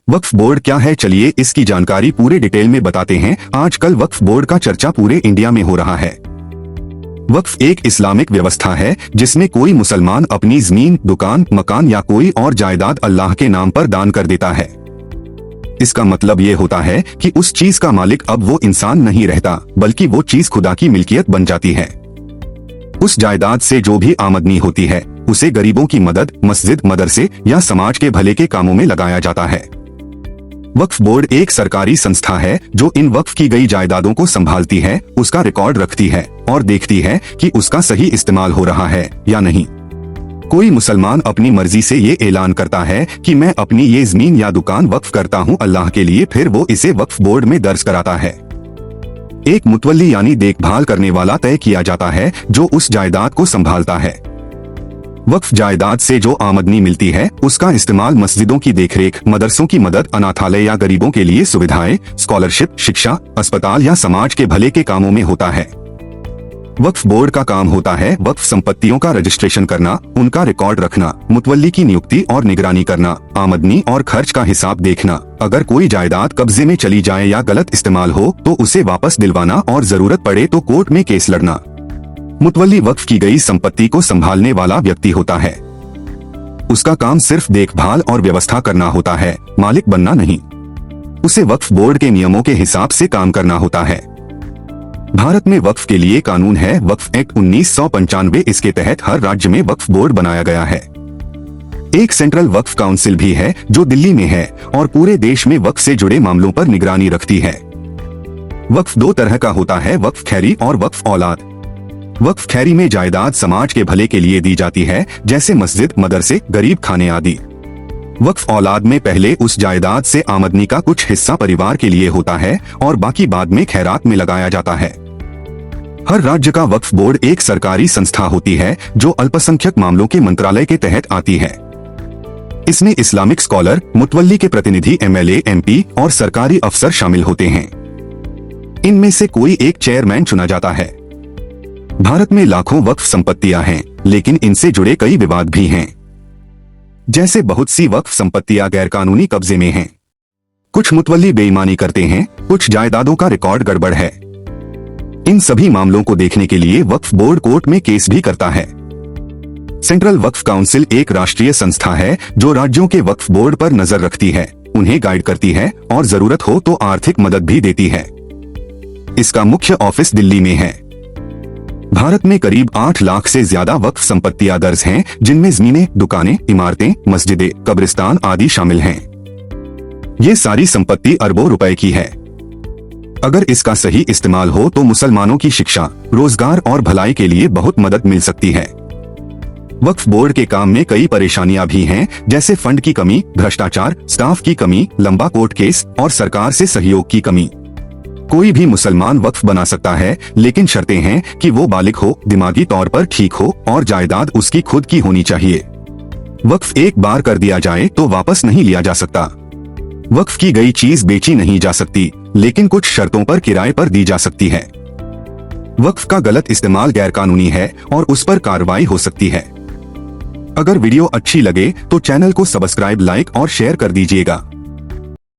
वक्फ board क्या है, चलिए इसकी जानकारी पूरे डिटेल में बताते हैं। आजकल वक्फ बोर्ड का चर्चा पूरे इंडिया में हो रहा है। वक्फ एक इस्लामिक व्यवस्था है जिसमें कोई मुसलमान अपनी जमीन, दुकान, मकान या कोई और जायदाद अल्लाह के नाम पर दान कर देता है। इसका मतलब ये होता है कि उस चीज का मालिक अब वो इंसान नहीं रहता, बल्कि वो चीज खुदा की मिल्कियत बन जाती है। उस जायदाद से जो भी आमदनी होती है उसे गरीबों की मदद, मस्जिद, मदरसे या समाज के भले के कामों में लगाया जाता है। वक्फ बोर्ड एक सरकारी संस्था है जो इन वक्फ की गई जायदादों को संभालती है, उसका रिकॉर्ड रखती है और देखती है कि उसका सही इस्तेमाल हो रहा है या नहीं। कोई मुसलमान अपनी मर्जी से ये ऐलान करता है कि मैं अपनी ये जमीन या दुकान वक्फ करता हूँ अल्लाह के लिए, फिर वो इसे वक्फ बोर्ड में दर्ज कराता है। एक मुतवल्ली यानी देखभाल करने वाला तय किया जाता है जो उस जायदाद को संभालता है। वक्फ जायदाद से जो आमदनी मिलती है उसका इस्तेमाल मस्जिदों की देखरेख, मदरसों की मदद, अनाथालय या गरीबों के लिए सुविधाएं, स्कॉलरशिप, शिक्षा, अस्पताल या समाज के भले के कामों में होता है। वक्फ बोर्ड का काम होता है वक्फ संपत्तियों का रजिस्ट्रेशन करना, उनका रिकॉर्ड रखना, मुतवल्ली की नियुक्ति और निगरानी करना, आमदनी और खर्च का हिसाब देखना। अगर कोई जायदाद कब्जे में चली जाए या गलत इस्तेमाल हो तो उसे वापस दिलवाना और जरूरत पड़े तो कोर्ट में केस लड़ना। मुतवल्ली वक्फ की गई संपत्ति को संभालने वाला व्यक्ति होता है। उसका काम सिर्फ देखभाल और व्यवस्था करना होता है, मालिक बनना नहीं। उसे वक्फ बोर्ड के नियमों के हिसाब से काम करना होता है। भारत में वक्फ के लिए कानून है वक्फ एक्ट 1995। इसके तहत हर राज्य में वक्फ बोर्ड बनाया गया है। एक सेंट्रल वक्फ काउंसिल भी है जो दिल्ली में है और पूरे देश में वक्फ से जुड़े मामलों पर निगरानी रखती है। वक्फ दो तरह का होता है, वक्फ खैरी और वक्फ औलाद। वक्फ खैरी में जायदाद समाज के भले के लिए दी जाती है, जैसे मस्जिद, मदरसे, गरीब खाने आदि। वक्फ औलाद में पहले उस जायदाद से आमदनी का कुछ हिस्सा परिवार के लिए होता है और बाकी बाद में खैरात में लगाया जाता है। हर राज्य का वक्फ बोर्ड एक सरकारी संस्था होती है जो अल्पसंख्यक मामलों के मंत्रालय के तहत आती है। इसमें इस्लामिक स्कॉलर, मुतवल्ली के प्रतिनिधि, एमएलए, एमपी और सरकारी अफसर शामिल होते हैं। इनमें से कोई एक चेयरमैन चुना जाता है। भारत में लाखों वक्फ संपत्तियां हैं, लेकिन इनसे जुड़े कई विवाद भी हैं। जैसे बहुत सी वक्फ संपत्तियां गैरकानूनी कब्जे में हैं। कुछ मुतवल्ली बेईमानी करते हैं, कुछ जायदादों का रिकॉर्ड गड़बड़ है। इन सभी मामलों को देखने के लिए वक्फ बोर्ड कोर्ट में केस भी करता है। सेंट्रल वक्फ काउंसिल एक राष्ट्रीय संस्था है जो राज्यों के वक्फ बोर्ड पर नजर रखती है, उन्हें गाइड करती है और जरूरत हो तो आर्थिक मदद भी देती है। इसका मुख्य ऑफिस दिल्ली में है। भारत में करीब 8 लाख से ज्यादा वक्फ संपत्तियां दर्ज हैं, जिनमें जमीनें, दुकानें, इमारतें, मस्जिदें, कब्रिस्तान आदि शामिल हैं। ये सारी संपत्ति अरबों रुपए की है। अगर इसका सही इस्तेमाल हो तो मुसलमानों की शिक्षा, रोजगार और भलाई के लिए बहुत मदद मिल सकती है। वक्फ बोर्ड के काम में कई परेशानियां भी हैं, जैसे फंड की कमी, भ्रष्टाचार, स्टाफ की कमी, लंबा कोर्ट केस और सरकार से सहयोग की कमी। कोई भी मुसलमान वक्फ बना सकता है, लेकिन शर्तें हैं कि वो बालिग हो, दिमागी तौर पर ठीक हो और जायदाद उसकी खुद की होनी चाहिए। वक्फ एक बार कर दिया जाए तो वापस नहीं लिया जा सकता। वक्फ की गई चीज बेची नहीं जा सकती, लेकिन कुछ शर्तों पर किराए पर दी जा सकती है। वक्फ का गलत इस्तेमाल गैरकानूनी है और उस पर कार्रवाई हो सकती है। अगर वीडियो अच्छी लगे तो चैनल को सब्सक्राइब, लाइक और शेयर कर दीजिएगा।